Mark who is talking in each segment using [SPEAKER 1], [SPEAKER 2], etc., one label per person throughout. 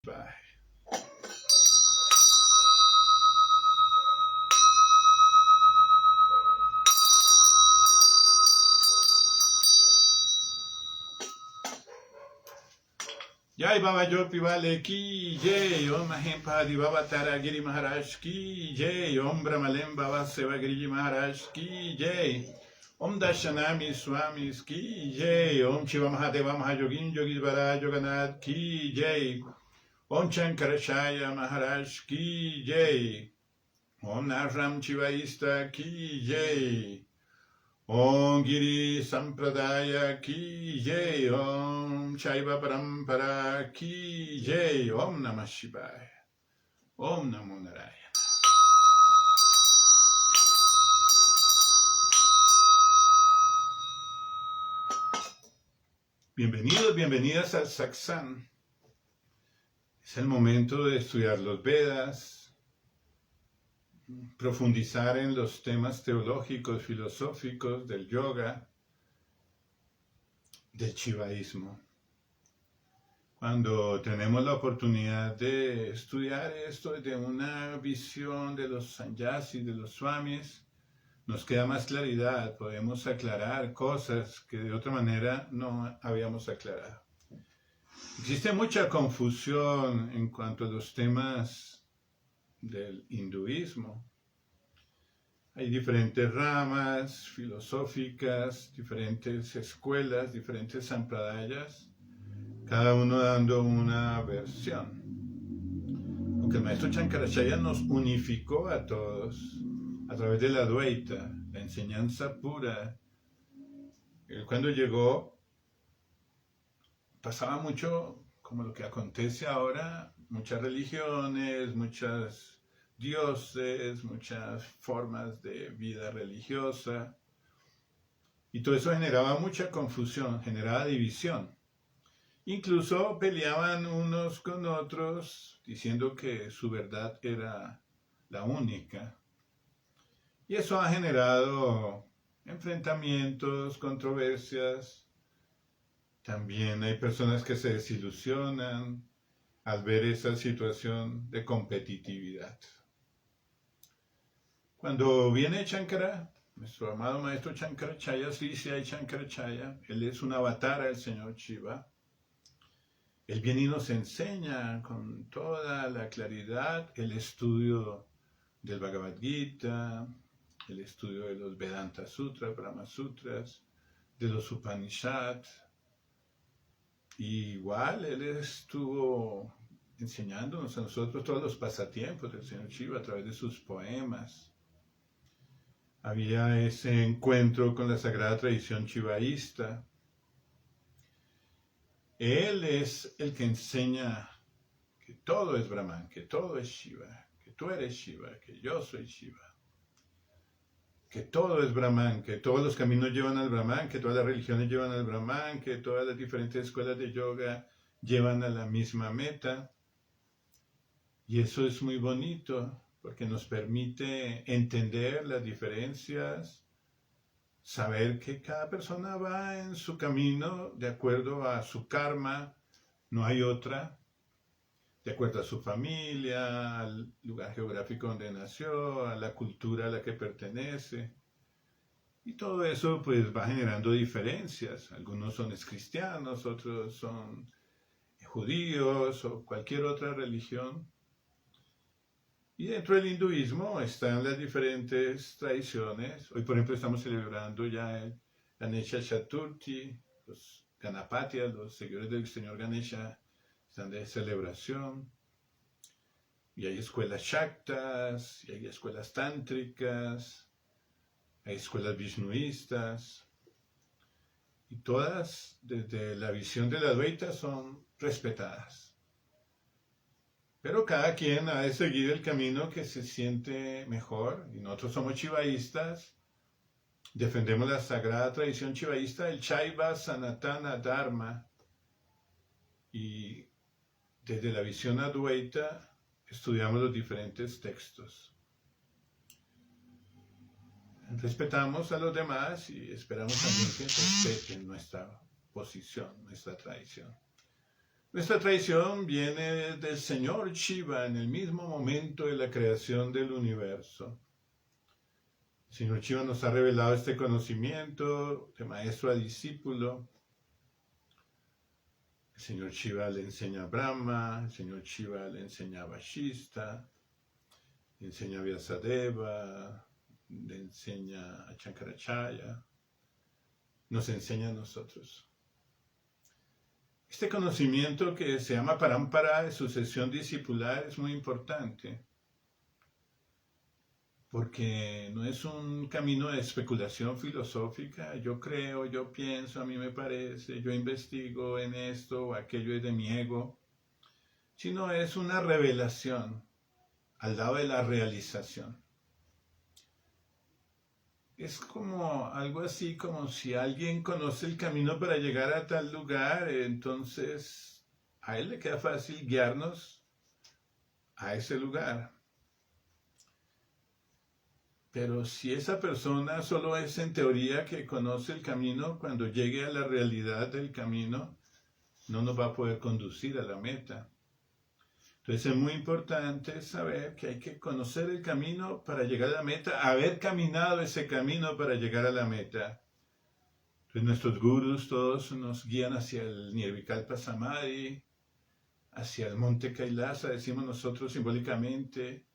[SPEAKER 1] Shivaya. Jai Baba Jopi Vale ki jai, Om Mahempadi Baba Taragiri Maharaj ki jai, Om Brahmalem Baba Sevagiri Maharaj ki jai, Om Dashanami Swamis ki jai, Om Shiva Mahadeva Mahayogin Yogis Vara Joganath ki jai, Om Shankaracharya Maharaj ki jai, Om Narram Shivaista ki jai, Om Giri Sampradaya ki jai, Om Shaiva Parampara ki jai, Om Namah Shivaya, Om Namo Narayana. Bienvenidos, bienvenidas al Satsang. Es el momento de estudiar los Vedas, profundizar en los temas teológicos, filosóficos, del yoga, del shivaísmo. Cuando tenemos la oportunidad de estudiar esto desde una visión de los sannyasis, de los swamis, nos queda más claridad, podemos aclarar cosas que de otra manera no habíamos aclarado. Existe mucha confusión en cuanto a los temas del hinduismo. Hay diferentes ramas filosóficas, diferentes escuelas, diferentes sampradayas, cada uno dando una versión. Aunque el maestro Shankaracharya nos unificó a todos a través de la Advaita, la enseñanza pura. Él cuando llegó pasaba mucho como lo que acontece ahora, muchas religiones, muchos dioses, muchas formas de vida religiosa, y todo eso generaba mucha confusión, generaba división. Incluso peleaban unos con otros diciendo que su verdad era la única. Y eso ha generado enfrentamientos, controversias. También hay personas que se desilusionan al ver esa situación de competitividad. Cuando viene Shankara, nuestro amado maestro Shankaracharya, Sri Sai Shankaracharya, él es un avatar del Señor Shiva. Él viene y nos enseña con toda la claridad el estudio del Bhagavad Gita, el estudio de los Vedanta Sutras, Brahma Sutras, de los Upanishads. Y igual él estuvo enseñándonos a nosotros todos los pasatiempos del Señor Shiva a través de sus poemas. Había ese encuentro con la sagrada tradición shivaísta. Él es el que enseña que todo es Brahman, que todo es Shiva, que tú eres Shiva, que yo soy Shiva. Que todo es Brahman, que todos los caminos llevan al Brahman, que todas las religiones llevan al Brahman, que todas las diferentes escuelas de yoga llevan a la misma meta. Y eso es muy bonito, porque nos permite entender las diferencias, saber que cada persona va en su camino de acuerdo a su karma, no hay otra, de acuerdo a su familia, al lugar geográfico donde nació, a la cultura a la que pertenece. Y todo eso pues va generando diferencias. Algunos son cristianos, otros son judíos o cualquier otra religión. Y dentro del hinduismo están las diferentes tradiciones. Hoy, por ejemplo, estamos celebrando ya el Ganesha Chaturthi, los Ganapatias, los seguidores del señor Ganesha, están de celebración. Y hay escuelas Shaktas, y hay escuelas tántricas, hay escuelas vishnuistas. Y todas, desde la visión de la Advaita, son respetadas. Pero cada quien ha de seguir el camino que se siente mejor. Y nosotros somos shivaístas, defendemos la sagrada tradición shivaísta, el Shaiva Sanatana Dharma. Y desde la visión Advaita estudiamos los diferentes textos. Respetamos a los demás y esperamos también que respeten nuestra posición, nuestra tradición. Nuestra tradición viene del Señor Shiva en el mismo momento de la creación del universo. El Señor Shiva nos ha revelado este conocimiento de maestro a discípulo. El Señor Shiva le enseña a Brahma, el Señor Shiva le enseña a Vashista, le enseña a Vyasadeva, le enseña a Shankaracharya, nos enseña a nosotros. Este conocimiento que se llama Parampara de sucesión discipular es muy importante, porque no es un camino de especulación filosófica, yo creo, yo pienso, a mí me parece, yo investigo en esto o aquello es de mi ego, sino es una revelación al lado de la realización. Es como algo así como si alguien conoce el camino para llegar a tal lugar, entonces a él le queda fácil guiarnos a ese lugar. Pero si esa persona solo es en teoría que conoce el camino, cuando llegue a la realidad del camino, no nos va a poder conducir a la meta. Entonces es muy importante saber que hay que conocer el camino para llegar a la meta, haber caminado ese camino para llegar a la meta. Entonces nuestros gurus todos nos guían hacia el Nirvikalpa Samadhi, hacia el monte Kailasa, decimos nosotros simbólicamente,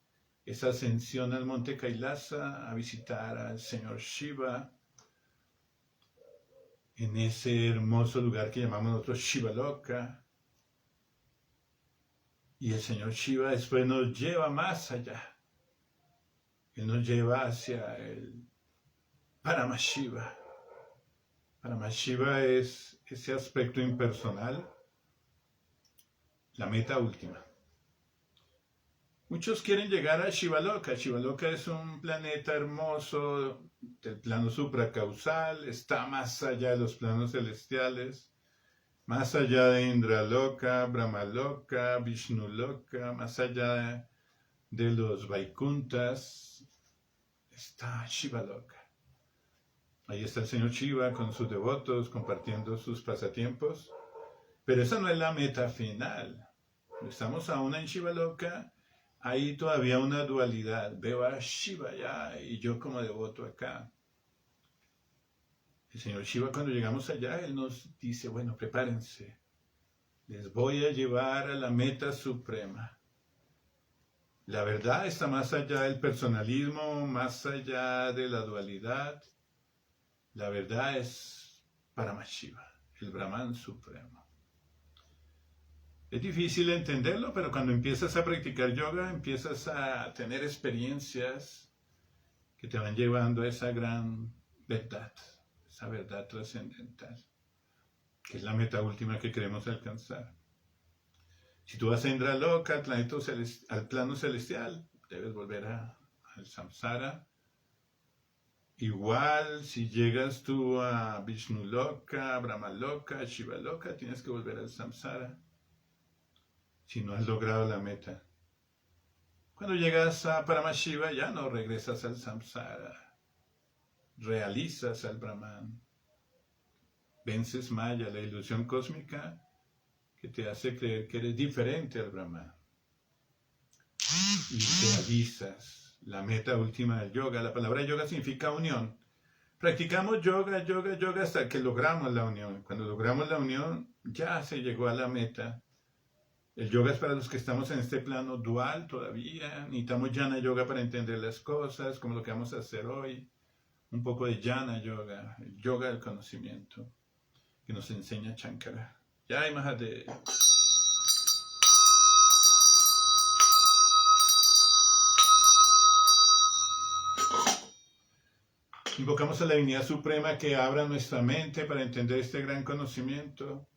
[SPEAKER 1] esa ascensión al monte Kailasa, a visitar al Señor Shiva, en ese hermoso lugar que llamamos nosotros Shivaloka. Y el Señor Shiva después nos lleva más allá. Él nos lleva hacia el Paramashiva. Paramashiva es ese aspecto impersonal, la meta última. Muchos quieren llegar a Shivaloka. Shivaloka es un planeta hermoso del plano supracausal, está más allá de los planos celestiales. Más allá de Indraloka, Brahmaloka, Vishnuloka, más allá de los Vaikuntas, está Shivaloka. Ahí está el Señor Shiva con sus devotos compartiendo sus pasatiempos. Pero esa no es la meta final. Estamos aún en Shivaloka, hay todavía una dualidad. Veo a Shiva allá y yo como devoto acá. El Señor Shiva, cuando llegamos allá, Él nos dice, bueno, prepárense, les voy a llevar a la meta suprema. La verdad está más allá del personalismo, más allá de la dualidad. La verdad es Paramashiva, el Brahman supremo. Es difícil entenderlo, pero cuando empiezas a practicar yoga, empiezas a tener experiencias que te van llevando a esa gran verdad. Esa verdad trascendental, que es la meta última que queremos alcanzar. Si tú vas a Indraloka, al plano celestial, debes volver al samsara. Igual, si llegas tú a Vishnuloka, Brahmaloka, Shivaloka, tienes que volver al samsara, si no has logrado la meta. Cuando llegas a Paramashiva, ya no regresas al samsara. Realizas al Brahman, vences Maya, la ilusión cósmica que te hace creer que eres diferente al Brahman, y realizas la meta última del yoga. La palabra yoga significa unión. Practicamos yoga hasta que logramos la unión. Cuando logramos la unión, ya se llegó a la meta. El yoga es para los que estamos en este plano dual todavía. Necesitamos jnana yoga para entender las cosas, como lo que vamos a hacer hoy. Un poco de jnana yoga, el yoga del conocimiento, que nos enseña Shankara. Jai Mahadev. Invocamos a la Divinidad Suprema que abra nuestra mente para entender este gran conocimiento.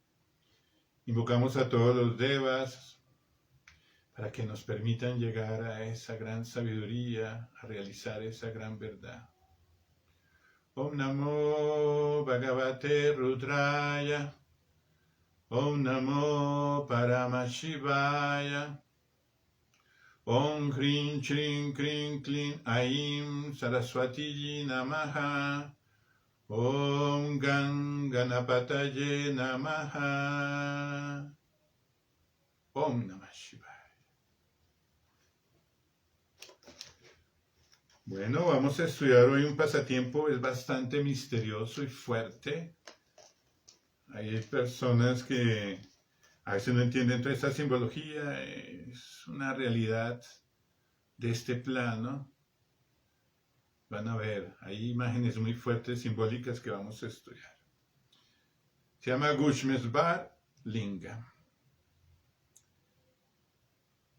[SPEAKER 1] Invocamos a todos los devas para que nos permitan llegar a esa gran sabiduría, a realizar esa gran verdad. Om Namo Bhagavate Rudraya. Om Namo Paramashivaya. Om Hrim Shrim Krim Klim Aim Saraswati Namaha. Om Gan Ganapataye Namaha. Om Namah Shivaya. Bueno, vamos a estudiar hoy un pasatiempo, es bastante misterioso y fuerte. Hay personas que a veces no entienden toda esta simbología, es una realidad de este plano. Van a ver, hay imágenes muy fuertes, simbólicas que vamos a estudiar. Se llama Gushmesvar Linga.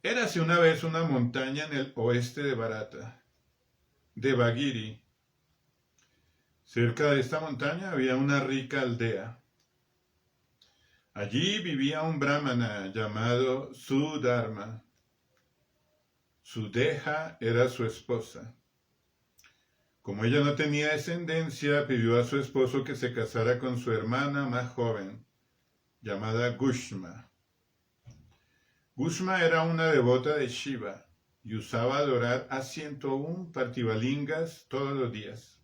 [SPEAKER 1] Érase una vez una montaña en el oeste de Bharata, Devagiri. Cerca de esta montaña había una rica aldea. Allí vivía un brahmana llamado Sudharma. Sudeja era su esposa. Como ella no tenía descendencia, pidió a su esposo que se casara con su hermana más joven, llamada Gushma. Gushma era una devota de Shiva y usaba adorar a 101 partivalingas todos los días.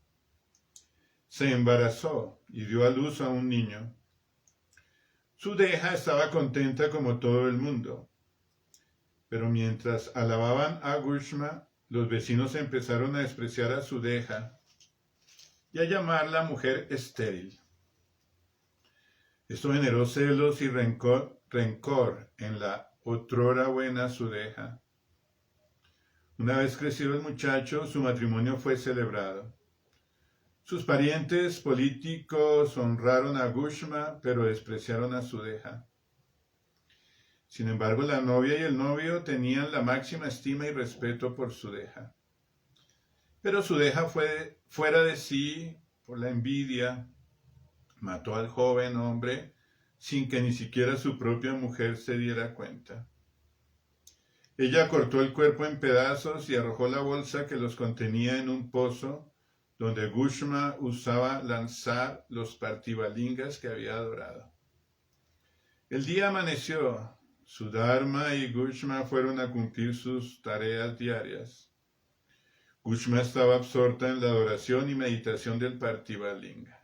[SPEAKER 1] Se embarazó y dio a luz a un niño. Sudeja estaba contenta como todo el mundo, pero mientras alababan a Gushma, los vecinos empezaron a despreciar a Sudeja y a llamarla mujer estéril. Esto generó celos y rencor en la otrora buena Sudeja. Una vez crecido el muchacho, su matrimonio fue celebrado. Sus parientes políticos honraron a Gushma, pero despreciaron a Sudeja. Sin embargo, la novia y el novio tenían la máxima estima y respeto por Sudeja. Pero Sudeja fue fuera de sí por la envidia, mató al joven hombre sin que ni siquiera su propia mujer se diera cuenta. Ella cortó el cuerpo en pedazos y arrojó la bolsa que los contenía en un pozo donde Gushma usaba lanzar los partivalingas que había adorado. El día amaneció. Sudharma y Gushma fueron a cumplir sus tareas diarias. Gushma estaba absorta en la adoración y meditación del partivalinga.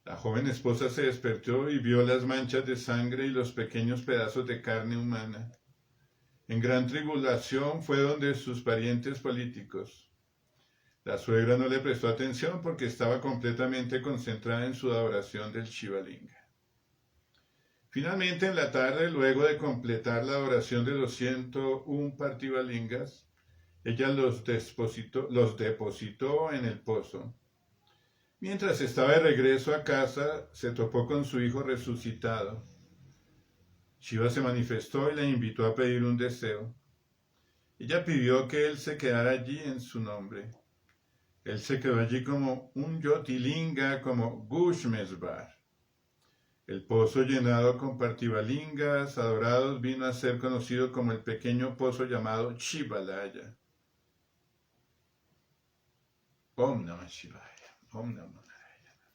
[SPEAKER 1] La joven esposa se despertó y vio las manchas de sangre y los pequeños pedazos de carne humana. En gran tribulación fue donde sus parientes políticos. La suegra no le prestó atención porque estaba completamente concentrada en su adoración del Shivalinga. Finalmente, en la tarde, luego de completar la adoración de los 101 partivalingas, ella los depositó en el pozo. Mientras estaba de regreso a casa, se topó con su hijo resucitado. Shiva se manifestó y la invitó a pedir un deseo. Ella pidió que él se quedara allí en su nombre. Él se quedó allí como un Yotilinga, como Gushmesvar. El pozo llenado con partivalingas adorados vino a ser conocido como el pequeño pozo llamado Shivalaya. Om Namah Shivaya. Om Namah Narayana.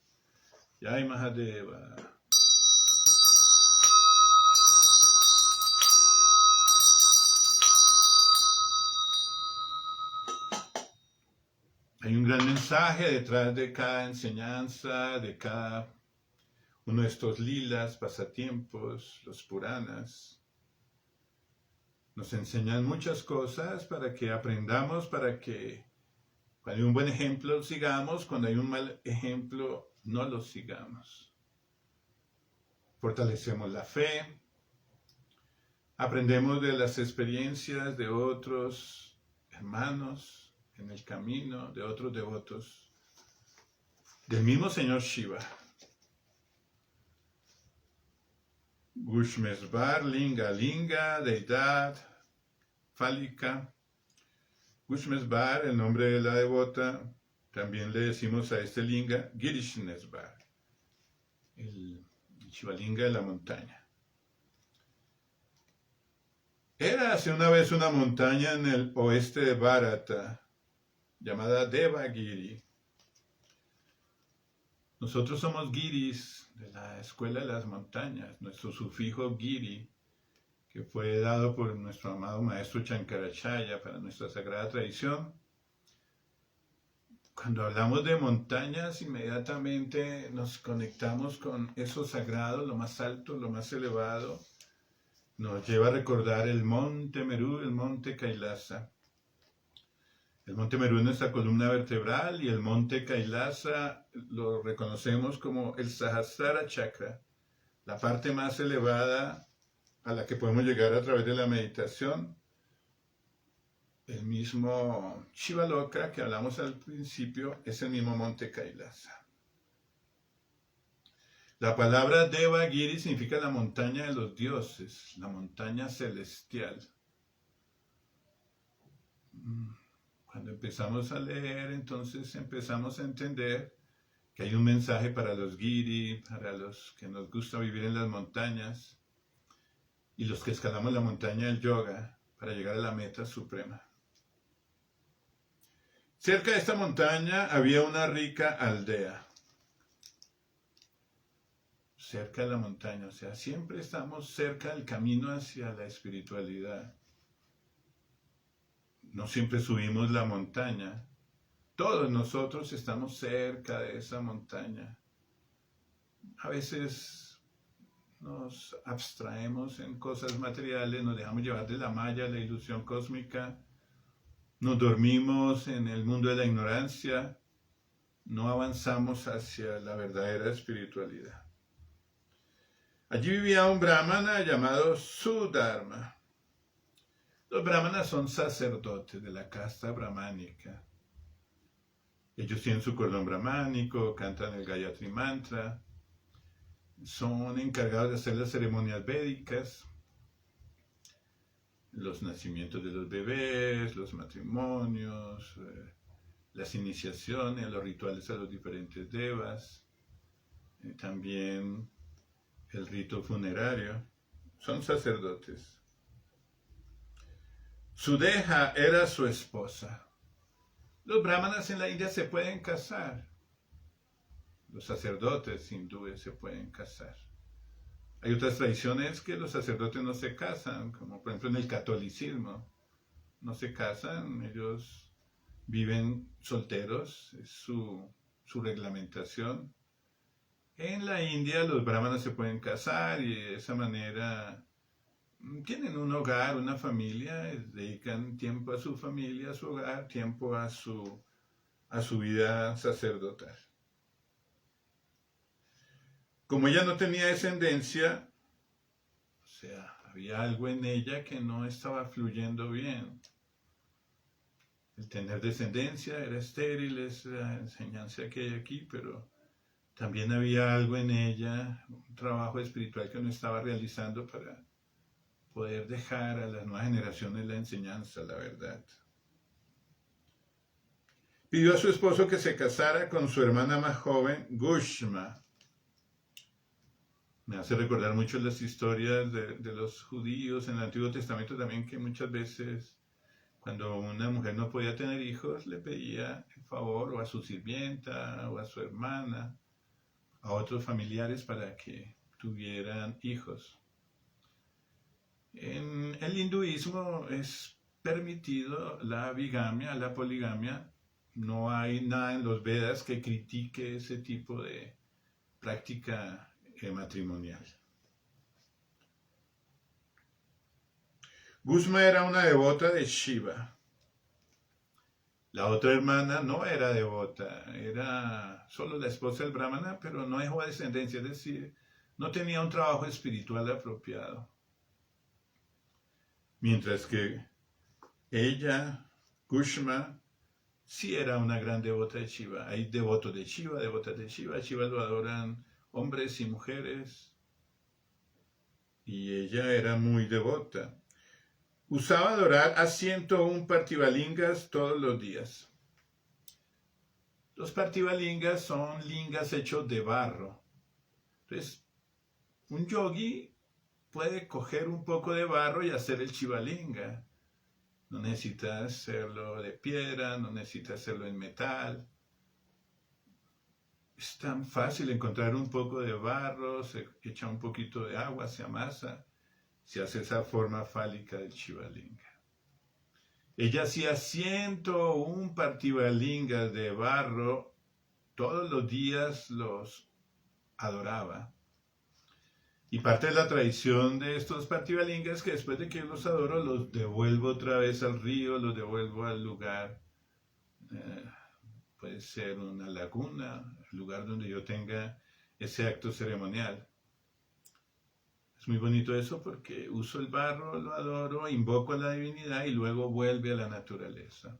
[SPEAKER 1] Jai Mahadeva. Hay un gran mensaje detrás de cada enseñanza, de cada uno de estos lilas, pasatiempos, los Puranas. Nos enseñan muchas cosas para que aprendamos, para que cuando hay un buen ejemplo lo sigamos, cuando hay un mal ejemplo no lo sigamos. Fortalecemos la fe, aprendemos de las experiencias de otros hermanos en el camino, de otros devotos, del mismo Señor Shiva. Gushmesvar Linga, Linga, deidad fálica. Gushmesvar, el nombre de la devota, también le decimos a este linga Girishnesvar, el Shivalinga de la montaña. Érase una vez una montaña en el oeste de Bharata, llamada Devagiri. Nosotros somos giris de la escuela de las montañas, nuestro sufijo giri, que fue dado por nuestro amado maestro Shankaracharya para nuestra sagrada tradición. Cuando hablamos de montañas, inmediatamente nos conectamos con eso sagrado, lo más alto, lo más elevado, nos lleva a recordar el monte Merú, el monte Kailasa. El monte Merú es nuestra columna vertebral y el monte Kailasa lo reconocemos como el Sahasrara Chakra, la parte más elevada a la que podemos llegar a través de la meditación. El mismo Shivaloka que hablamos al principio es el mismo monte Kailasa. La palabra Devagiri significa la montaña de los dioses, la montaña celestial. Cuando empezamos a leer, entonces empezamos a entender que hay un mensaje para los Giri, para los que nos gusta vivir en las montañas y los que escalamos la montaña del yoga para llegar a la meta suprema. Cerca de esta montaña había una rica aldea. Cerca de la montaña, o sea, siempre estamos cerca del camino hacia la espiritualidad. No siempre subimos la montaña. Todos nosotros estamos cerca de esa montaña. A veces nos abstraemos en cosas materiales, nos dejamos llevar de la maya, la ilusión cósmica, nos dormimos en el mundo de la ignorancia, no avanzamos hacia la verdadera espiritualidad. Allí vivía un brahmana llamado Sudharma. Los brahmanas son sacerdotes de la casta brahmánica. Ellos tienen su cordón brahmánico, cantan el Gayatri Mantra, son encargados de hacer las ceremonias védicas, los nacimientos de los bebés, los matrimonios, las iniciaciones, los rituales a los diferentes devas, también el rito funerario. Son sacerdotes. Sudeja era su esposa. Los brahmanas en la India se pueden casar. Los sacerdotes hindúes se pueden casar. Hay otras tradiciones que los sacerdotes no se casan, como por ejemplo en el catolicismo. No se casan, ellos viven solteros, es su reglamentación. En la India los brahmanas se pueden casar y de esa manera tienen un hogar, una familia, dedican tiempo a su familia, a su hogar, tiempo a su vida sacerdotal. Como ella no tenía descendencia, o sea, había algo en ella que no estaba fluyendo bien. El tener descendencia era estéril, es la enseñanza que hay aquí, pero también había algo en ella, un trabajo espiritual que no estaba realizando para poder dejar a las nuevas generaciones la enseñanza, la verdad. Pidió a su esposo que se casara con su hermana más joven, Gushma. Me hace recordar mucho las historias de los judíos en el Antiguo Testamento también, que muchas veces cuando una mujer no podía tener hijos, le pedía el favor o a su sirvienta o a su hermana, a otros familiares para que tuvieran hijos. En el hinduismo es permitido la bigamia, la poligamia. No hay nada en los Vedas que critique ese tipo de práctica matrimonial. Gusma era una devota de Shiva. La otra hermana no era devota, era solo la esposa del brahmana, pero no dejó descendencia, es decir, no tenía un trabajo espiritual apropiado. Mientras que ella, Kushma, sí era una gran devota de Shiva. Hay devotos de Shiva, devotas de Shiva. Shiva lo adoran hombres y mujeres. Y ella era muy devota. Usaba adorar a 101 partivalingas todos los días. Los partivalingas son lingas hechos de barro. Entonces, un yogi puede coger un poco de barro y hacer el shivalinga. No necesita hacerlo de piedra, no necesita hacerlo en metal. Es tan fácil encontrar un poco de barro, se echa un poquito de agua, se amasa, se hace esa forma fálica del shivalinga. Ella hacía 101 partivalingas de barro, todos los días los adoraba. Y parte de la tradición de estos partibalingas es que después de que yo los adoro, los devuelvo otra vez al río, los devuelvo al lugar. Eh, Puede ser una laguna, el lugar donde yo tenga ese acto ceremonial. Es muy bonito eso porque uso el barro, lo adoro, invoco a la divinidad y luego vuelve a la naturaleza.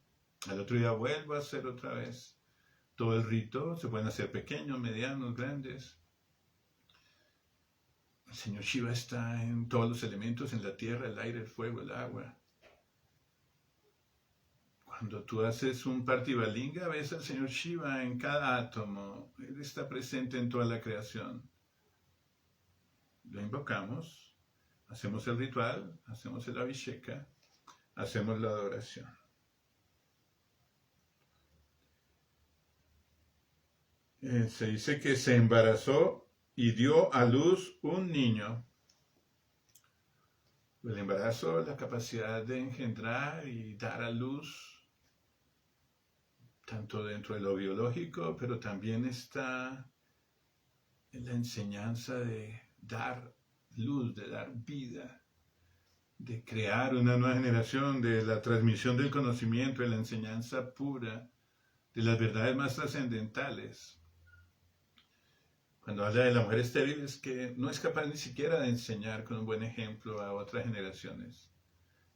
[SPEAKER 1] Al otro día vuelvo a hacer otra vez todo el rito. Se pueden hacer pequeños, medianos, grandes. El Señor Shiva está en todos los elementos, en la tierra, el aire, el fuego, el agua. Cuando tú haces un Partibalinga, ves al Señor Shiva en cada átomo. Él está presente en toda la creación. Lo invocamos, hacemos el ritual, hacemos el Abhisheka, hacemos la adoración. Se dice que se embarazó y dio a luz un niño. El embarazo, la capacidad de engendrar y dar a luz, tanto dentro de lo biológico, pero también está en la enseñanza de dar luz, de dar vida, de crear una nueva generación, de la transmisión del conocimiento, de la enseñanza pura, de las verdades más trascendentales. Cuando habla de la mujer estéril es que no es capaz ni siquiera de enseñar con un buen ejemplo a otras generaciones.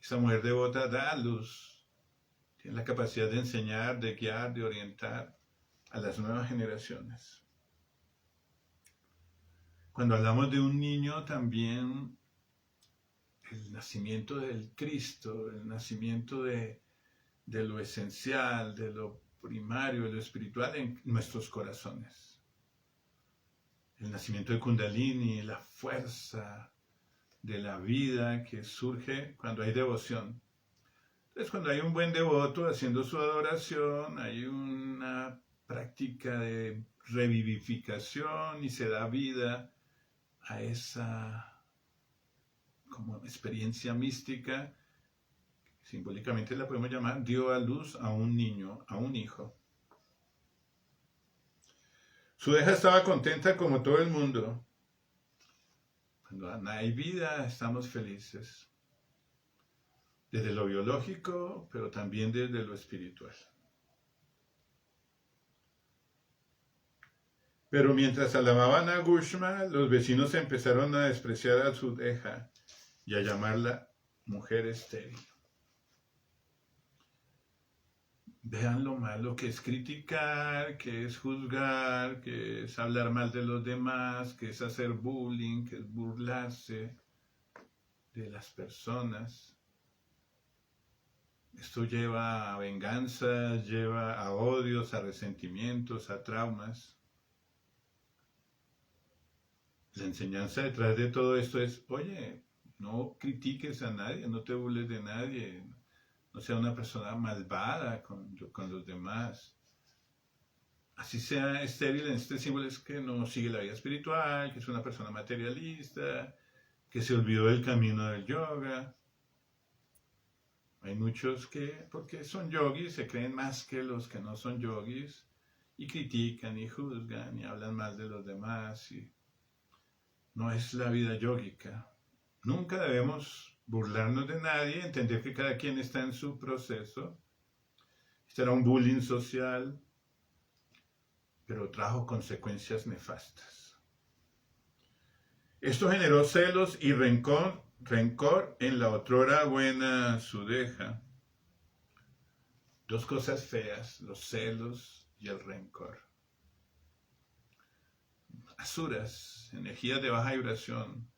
[SPEAKER 1] Esa mujer devota da luz, tiene la capacidad de enseñar, de guiar, de orientar a las nuevas generaciones. Cuando hablamos de un niño también, el nacimiento del Cristo, el nacimiento de lo esencial, de lo primario, de lo espiritual en nuestros corazones. El nacimiento de Kundalini, la fuerza de la vida que surge cuando hay devoción. Entonces, cuando hay un buen devoto haciendo su adoración, hay una práctica de revivificación y se da vida a esa como experiencia mística. Simbólicamente la podemos llamar, dio a luz a un niño, a un hijo. Sudeja estaba contenta como todo el mundo. Cuando hay vida, estamos felices. Desde lo biológico, pero también desde lo espiritual. Pero mientras alababan a Gushma, los vecinos empezaron a despreciar a Sudeja y a llamarla mujer estéril. Vean lo malo que es criticar, que es juzgar, que es hablar mal de los demás, que es hacer bullying, que es burlarse de las personas. Esto lleva a venganzas, lleva a odios, a resentimientos, a traumas. La enseñanza detrás de todo esto es, oye, no critiques a nadie, no te burles de nadie, no sea una persona malvada con los demás. Así sea estéril en este símbolo es que no sigue la vida espiritual, que es una persona materialista, que se olvidó del camino del yoga. Hay muchos que, porque son yogis, se creen más que los que no son yogis y critican y juzgan y hablan mal de los demás. Y no es la vida yógica. Nunca debemos burlarnos de nadie, entender que cada quien está en su proceso. Este era un bullying social, pero trajo consecuencias nefastas. Esto generó celos y rencor en la otrora buena Sudeja. Dos cosas feas, los celos y el rencor. Asuras, energías de baja vibración,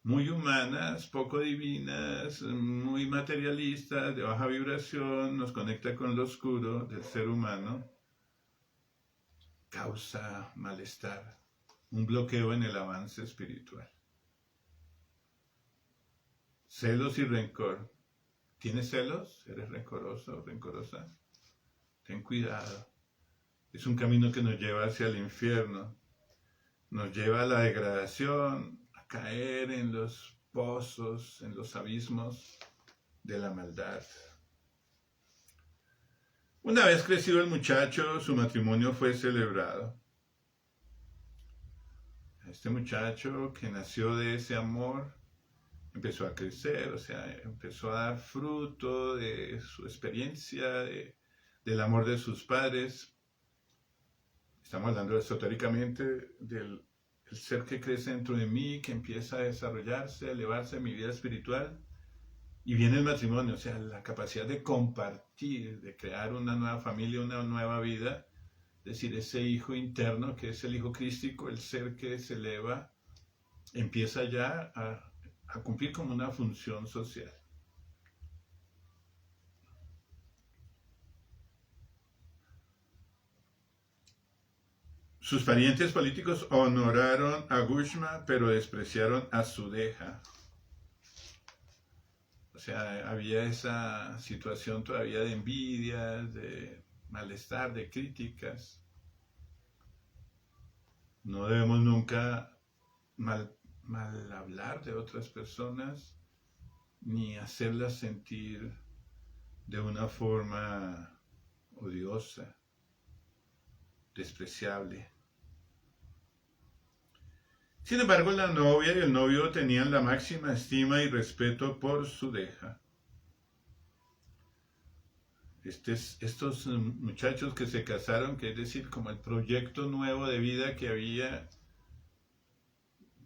[SPEAKER 1] muy humanas, poco divinas, muy materialistas, de baja vibración, nos conecta con lo oscuro del ser humano, causa malestar, un bloqueo en el avance espiritual. Celos y rencor. ¿Tienes celos? ¿Eres rencoroso o rencorosa? Ten cuidado. Es un camino que nos lleva hacia el infierno, nos lleva a la degradación, caer en los pozos, en los abismos de la maldad. Una vez crecido el muchacho, su matrimonio fue celebrado. este muchacho que nació de ese amor empezó a crecer, o sea, empezó a dar fruto de su experiencia, del amor de sus padres. Estamos hablando esotéricamente del el ser que crece dentro de mí, que empieza a desarrollarse, a elevarse en mi vida espiritual. Y viene el matrimonio, o sea, la capacidad de compartir, de crear una nueva familia, una nueva vida. Es decir, ese hijo interno que es el hijo crístico, el ser que se eleva, empieza ya a cumplir como una función social. Sus parientes políticos honoraron a Gushma, pero despreciaron a Sudeja. O sea, había esa situación todavía de envidia, de malestar, de críticas. No debemos nunca mal hablar de otras personas, ni hacerlas sentir de una forma odiosa, despreciable. Sin embargo, la novia y el novio tenían la máxima estima y respeto por Sudeja. Estos muchachos que se casaron, que es decir, como el proyecto nuevo de vida que había,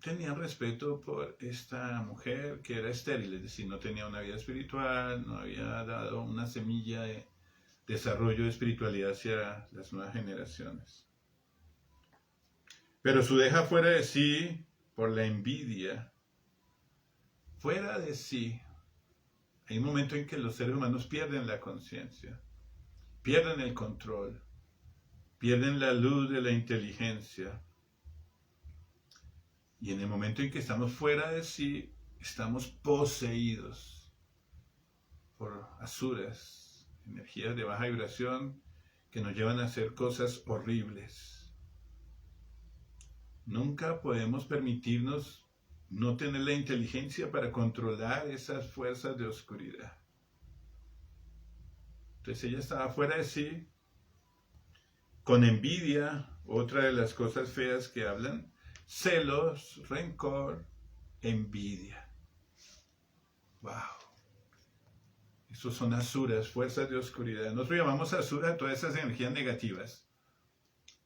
[SPEAKER 1] tenían respeto por esta mujer que era estéril, es decir, no tenía una vida espiritual, no había dado una semilla de desarrollo de espiritualidad hacia las nuevas generaciones. Pero Sudeja fuera de sí por la envidia, fuera de sí. Hay un momento en que los seres humanos pierden la conciencia, pierden el control, pierden la luz de la inteligencia. Y en el momento en que estamos fuera de sí, estamos poseídos por asuras, energías de baja vibración que nos llevan a hacer cosas horribles. Nunca podemos permitirnos no tener la inteligencia para controlar esas fuerzas de oscuridad. Entonces ella estaba fuera de sí, con envidia, otra de las cosas feas que hablan, celos, rencor, envidia. ¡Wow! Esos son asuras, fuerzas de oscuridad. Nosotros llamamos asura a todas esas energías negativas.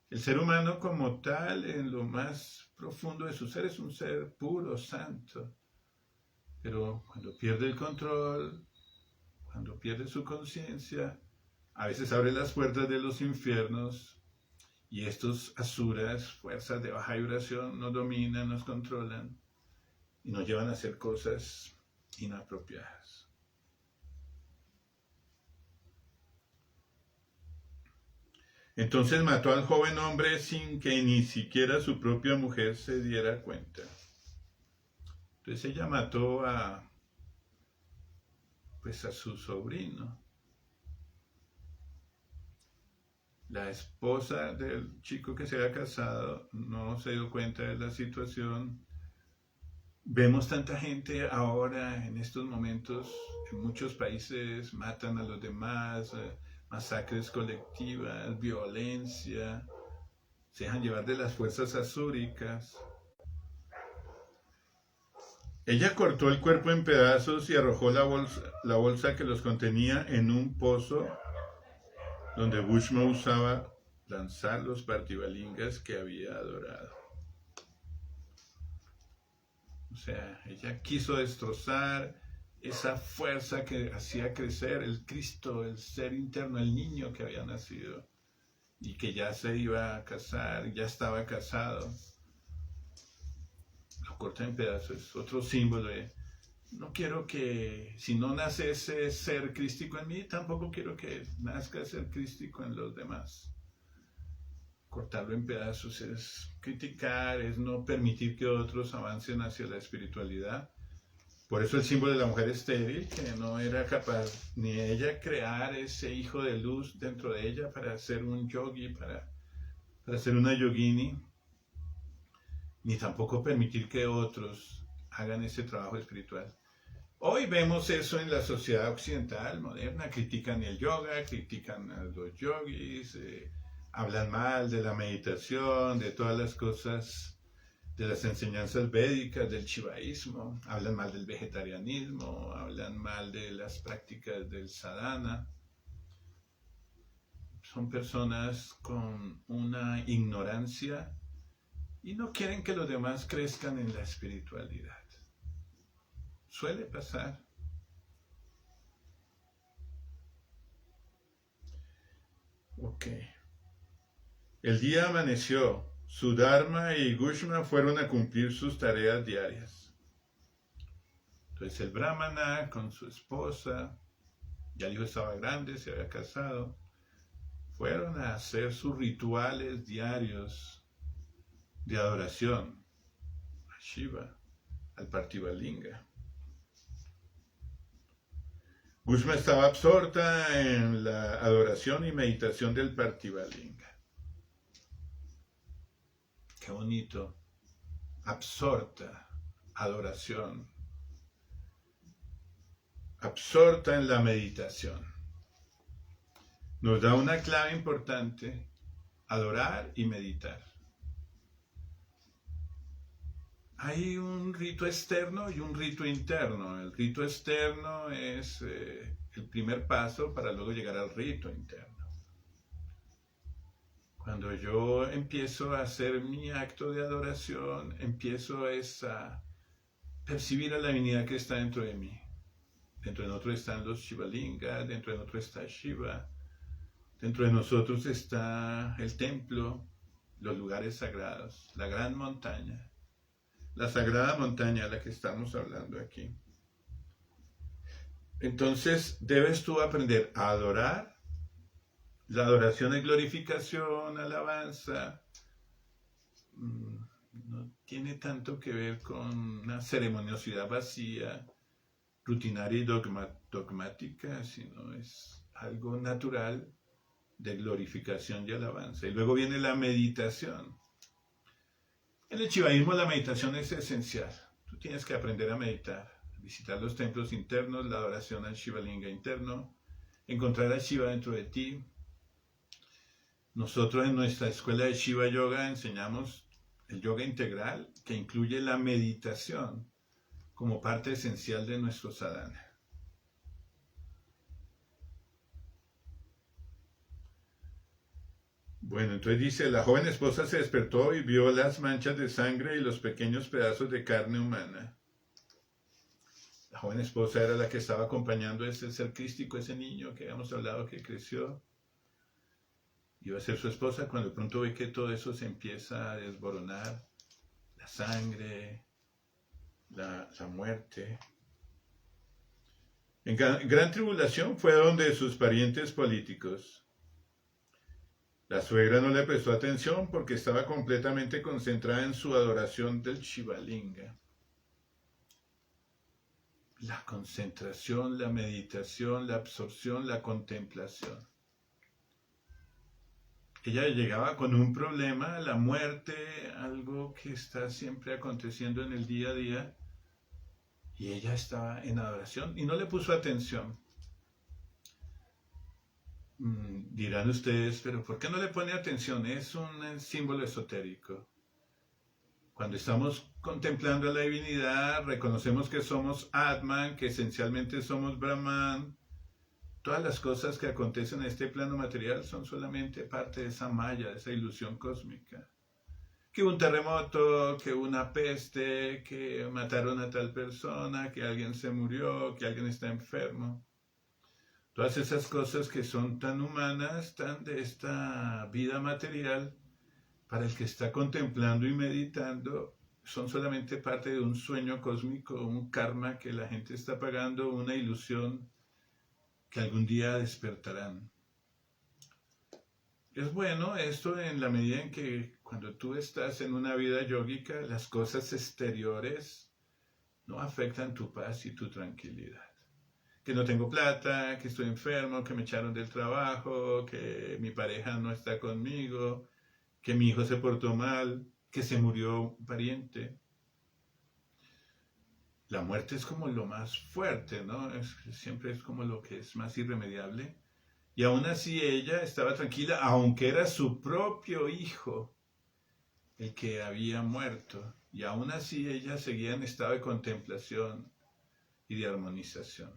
[SPEAKER 1] El ser humano como tal, en lo más profundo de su ser, es un ser puro, santo. Pero cuando pierde el control, cuando pierde su conciencia, a veces abre las puertas de los infiernos y estos asuras, fuerzas de baja vibración, nos dominan, nos controlan y nos llevan a hacer cosas inapropiadas. Entonces mató al joven hombre sin que ni siquiera su propia mujer se diera cuenta. Entonces ella mató a su sobrino. La esposa del chico que se había casado no se dio cuenta de la situación. Vemos tanta gente ahora, en estos momentos, en muchos países matan a los demás, masacres colectivas, violencia, se dejan llevar de las fuerzas azúricas. Ella cortó el cuerpo en pedazos y arrojó la bolsa que los contenía en un pozo donde Bushma usaba lanzar los partibalingas que había adorado. O sea, ella quiso destrozar esa fuerza que hacía crecer el Cristo, el ser interno, el niño que había nacido y que ya se iba a casar, ya estaba casado. Lo corta en pedazos, es otro símbolo de, no quiero que, si no nace ese ser crístico en mí, tampoco quiero que nazca el ser crístico en los demás. Cortarlo en pedazos es criticar, es no permitir que otros avancen hacia la espiritualidad. Por eso el símbolo de la mujer estéril, que no era capaz ni ella crear ese hijo de luz dentro de ella para ser un yogi, para ser una yogini, ni tampoco permitir que otros hagan ese trabajo espiritual. Hoy vemos eso en la sociedad occidental moderna, critican el yoga, critican a los yogis, hablan mal de la meditación, de todas las cosas de las enseñanzas védicas, del shivaísmo, hablan mal del vegetarianismo, hablan mal de las prácticas del sadhana. Son personas con una ignorancia y no quieren que los demás crezcan en la espiritualidad. Suele pasar. Ok. El día amaneció. Sudharma y Gushma fueron a cumplir sus tareas diarias. Entonces el brahmana con su esposa, ya el hijo estaba grande, se había casado, fueron a hacer sus rituales diarios de adoración a Shiva, al Partivalinga. Gushma estaba absorta en la adoración y meditación del Partivalinga. Qué bonito. Absorta, adoración. Absorta en la meditación. Nos da una clave importante: adorar y meditar. Hay un rito externo y un rito interno. El rito externo es el primer paso para luego llegar al rito interno. Cuando yo empiezo a hacer mi acto de adoración, empiezo a percibir a la divinidad que está dentro de mí. Dentro de nosotros están los Shivalingas, dentro de nosotros está Shiva, dentro de nosotros está el templo, los lugares sagrados, la gran montaña, la sagrada montaña a la que estamos hablando aquí. Entonces debes tú aprender a adorar. La adoración es glorificación, alabanza. No tiene tanto que ver con una ceremoniosidad vacía, rutinaria y dogmática, sino es algo natural de glorificación y alabanza. Y luego viene la meditación. En el shivaísmo la meditación es esencial. Tú tienes que aprender a meditar, visitar los templos internos, la adoración al Shivalinga interno, encontrar a Shiva dentro de ti. Nosotros en nuestra escuela de Shiva Yoga enseñamos el yoga integral, que incluye la meditación como parte esencial de nuestro sadhana. Bueno, entonces dice, la joven esposa se despertó y vio las manchas de sangre y los pequeños pedazos de carne humana. La joven esposa era la que estaba acompañando a ese ser crístico, ese niño que habíamos hablado que creció. Iba a ser su esposa cuando de pronto ve que todo eso se empieza a desboronar, la sangre, la muerte. En gran tribulación fue donde sus parientes políticos. La suegra no le prestó atención porque estaba completamente concentrada en su adoración del Shivalinga. La concentración, la meditación, la absorción, la contemplación. Ella llegaba con un problema, la muerte, algo que está siempre aconteciendo en el día a día, y ella estaba en adoración y no le puso atención. Dirán ustedes, pero ¿por qué no le pone atención? Es un símbolo esotérico. Cuando estamos contemplando a la divinidad, reconocemos que somos Atman, que esencialmente somos Brahman. Todas las cosas que acontecen en este plano material son solamente parte de esa malla, de esa ilusión cósmica. Que un terremoto, que una peste, que mataron a tal persona, que alguien se murió, que alguien está enfermo. Todas esas cosas que son tan humanas, tan de esta vida material, para el que está contemplando y meditando, son solamente parte de un sueño cósmico, un karma que la gente está pagando, una ilusión que algún día despertarán. Es bueno esto en la medida en que cuando tú estás en una vida yógica, las cosas exteriores no afectan tu paz y tu tranquilidad. Que no tengo plata, que estoy enfermo, que me echaron del trabajo, que mi pareja no está conmigo, que mi hijo se portó mal, que se murió un pariente. La muerte es como lo más fuerte, ¿no? Siempre es como lo que es más irremediable. Y aún así ella estaba tranquila, aunque era su propio hijo el que había muerto. Y aún así ella seguía en estado de contemplación y de armonización.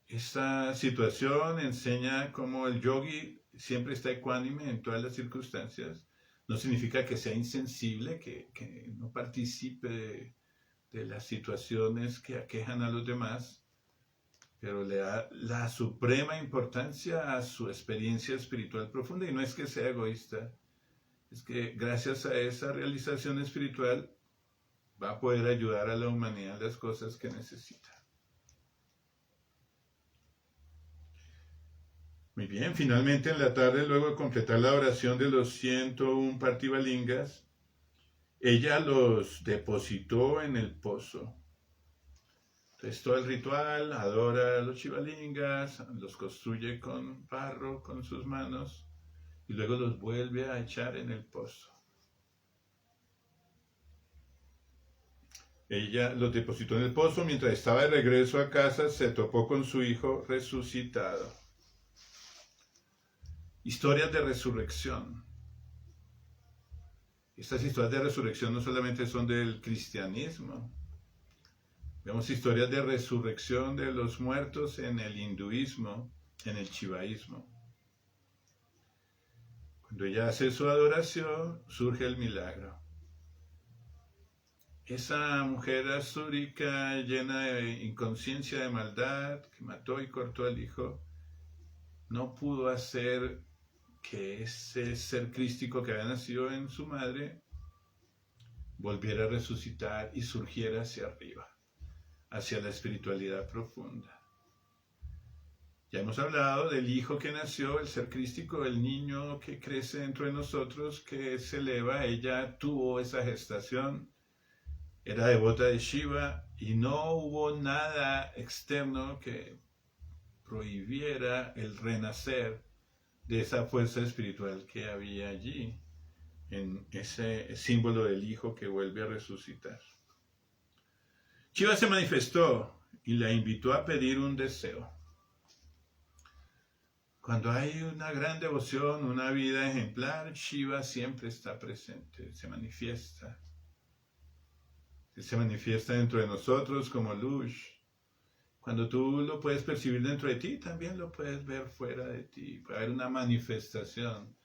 [SPEAKER 1] Esta situación enseña cómo el yogi siempre está ecuánime en todas las circunstancias. No significa que sea insensible, que no participe de las situaciones que aquejan a los demás, pero le da la suprema importancia a su experiencia espiritual profunda. Y no es que sea egoísta, es que gracias a esa realización espiritual va a poder ayudar a la humanidad en las cosas que necesita. Muy bien, finalmente en la tarde, luego de completar la oración de los 101 Partivalingas, ella los depositó en el pozo. Entonces todo el ritual, adora a los Shivalingas, los construye con barro, con sus manos, y luego los vuelve a echar en el pozo. Ella los depositó en el pozo. Mientras estaba de regreso a casa, se topó con su hijo resucitado. Historias de resurrección. Estas historias de resurrección no solamente son del cristianismo. Vemos historias de resurrección de los muertos en el hinduismo, en el shivaísmo. Cuando ella hace su adoración, surge el milagro. Esa mujer asúrica llena de inconsciencia, de maldad, que mató y cortó al hijo, no pudo hacer que ese ser crístico que había nacido en su madre volviera a resucitar y surgiera hacia arriba, hacia la espiritualidad profunda. Ya hemos hablado del hijo que nació, el ser crístico, el niño que crece dentro de nosotros, que se eleva. Ella tuvo esa gestación, era devota de Shiva y no hubo nada externo que prohibiera el renacer de esa fuerza espiritual que había allí, en ese símbolo del hijo que vuelve a resucitar. Shiva se manifestó y la invitó a pedir un deseo. Cuando hay una gran devoción, una vida ejemplar, Shiva siempre está presente, se manifiesta. Se manifiesta dentro de nosotros como luz. Cuando tú lo puedes percibir dentro de ti, también lo puedes ver fuera de ti. Puede haber una manifestación,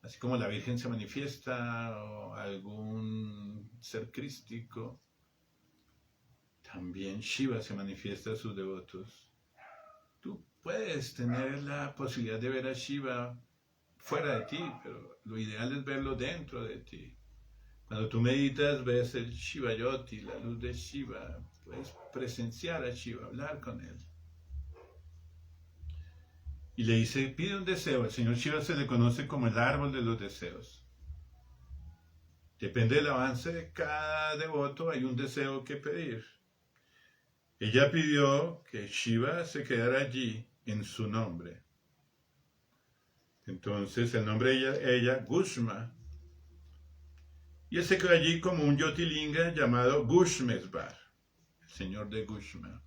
[SPEAKER 1] así como la Virgen se manifiesta o algún ser crístico. También Shiva se manifiesta a sus devotos. Tú puedes tener la posibilidad de ver a Shiva fuera de ti, pero lo ideal es verlo dentro de ti. Cuando tú meditas, ves el Shiva Yoti, la luz de Shiva. Puedes presenciar a Shiva, hablar con él. Y le dice, pide un deseo. El señor Shiva se le conoce como el árbol de los deseos. Depende del avance de cada devoto, hay un deseo que pedir. Ella pidió que Shiva se quedara allí en su nombre. Entonces el nombre de ella Gushma. Y él se quedó allí como un Yotilinga llamado Gushmesvar, el señor de Gushma,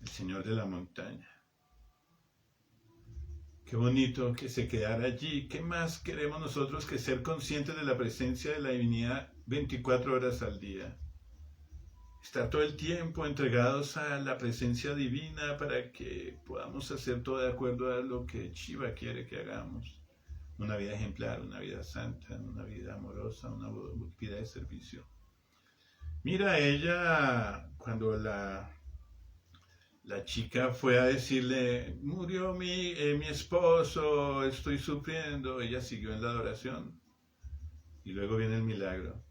[SPEAKER 1] el señor de la montaña. Qué bonito que se quedara allí. ¿Qué más queremos nosotros que ser conscientes de la presencia de la divinidad 24 horas al día? Estar todo el tiempo entregados a la presencia divina para que podamos hacer todo de acuerdo a lo que Shiva quiere que hagamos. Una vida ejemplar, una vida santa, una vida amorosa, una vida de servicio. Mira, ella, cuando la chica fue a decirle, murió mi esposo, estoy sufriendo, ella siguió en la adoración. Y luego viene el milagro.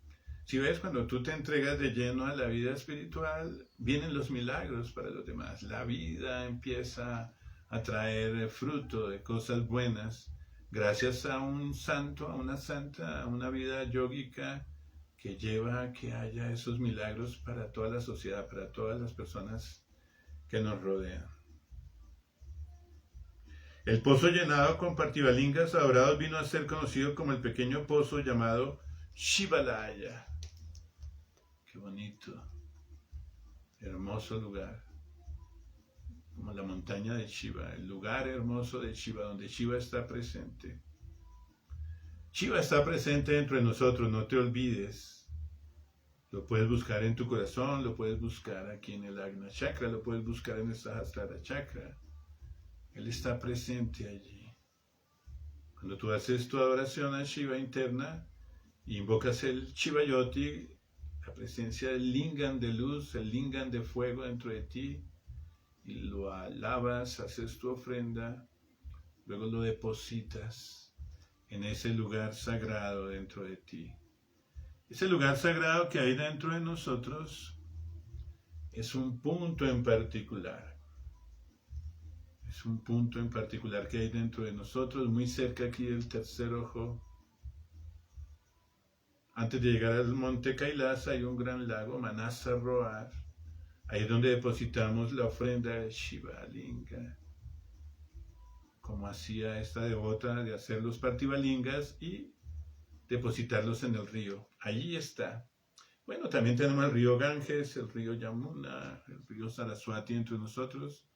[SPEAKER 1] Si ves, cuando tú te entregas de lleno a la vida espiritual, vienen los milagros para los demás. La vida empieza a traer fruto de cosas buenas, gracias a un santo, a una santa, a una vida yógica que lleva a que haya esos milagros para toda la sociedad, para todas las personas que nos rodean. El pozo llenado con Partivalingas adorados vino a ser conocido como el pequeño pozo llamado Shivalaya. Qué bonito, hermoso lugar, como la montaña de Shiva, el lugar hermoso de Shiva, donde Shiva está presente. Shiva está presente dentro de nosotros, no te olvides. Lo puedes buscar en tu corazón, lo puedes buscar aquí en el Agna Chakra, lo puedes buscar en el Sahasrara Chakra. Él está presente allí. Cuando tú haces tu adoración a Shiva interna, invocas el Shivayoti, la presencia del Lingam de luz, el Lingam de fuego dentro de ti, y lo alabas, haces tu ofrenda, luego lo depositas en ese lugar sagrado dentro de ti. Ese lugar sagrado que hay dentro de nosotros es un punto en particular. Es un punto en particular que hay dentro de nosotros, muy cerca aquí del tercer ojo. Antes de llegar al monte Kailasa hay un gran lago, Manasa Roar. Ahí es donde depositamos la ofrenda de Shiva Linga, como hacía esta devota de hacer los Partivalingas y depositarlos en el río. Allí está. Bueno, también tenemos el río Ganges, el río Yamuna, el río Saraswati entre nosotros,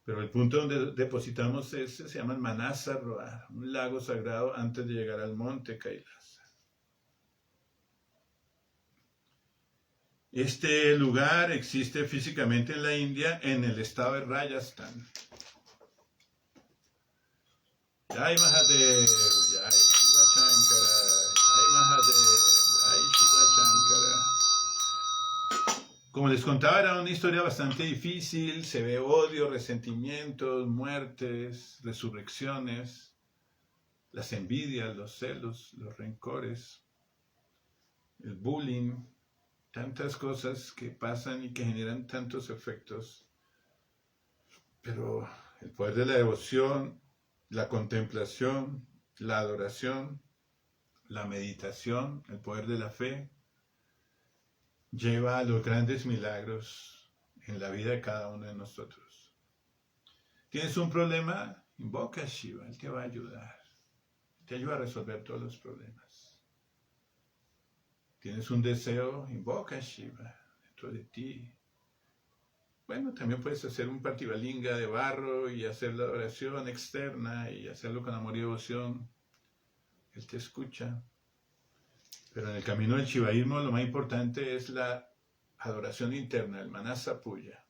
[SPEAKER 1] pero el punto donde depositamos ese se llama Manasa Roar, un lago sagrado antes de llegar al monte Kailasa. Este lugar existe físicamente en la India, en el estado de Rajasthan. Jai Mahadev, Jai Shiva Shankara, Jai Mahadev, Jai Shiva Shankara. Como les contaba, era una historia bastante difícil, se ve odio, resentimientos, muertes, resurrecciones, las envidias, los celos, los rencores, el bullying, tantas cosas que pasan y que generan tantos efectos. Pero el poder de la devoción, la contemplación, la adoración, la meditación, el poder de la fe, lleva a los grandes milagros en la vida de cada uno de nosotros. ¿Tienes un problema? Invoca a Shiva, Él te va a ayudar. Te ayuda a resolver todos los problemas. ¿Tienes un deseo? Invoca a Shiva dentro de ti. Bueno, también puedes hacer un Partivalinga de barro y hacer la oración externa y hacerlo con amor y devoción. Él te escucha. Pero en el camino del shivaísmo lo más importante es la adoración interna, el Manasa Puja.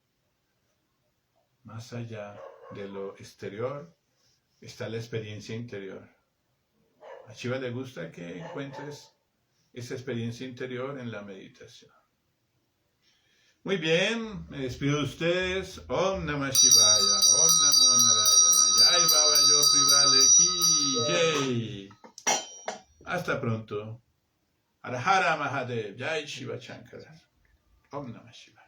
[SPEAKER 1] Más allá de lo exterior está la experiencia interior. A Shiva le gusta que encuentres esa experiencia interior en la meditación. Muy bien, me despido de ustedes. Om Namah Shivaya, Om Namo Narayana, Jai Baba Yo Privale Ki Jai. Hasta pronto. Har Har Mahadev, Jai Shiva Shankara. Om Namah Shivaya.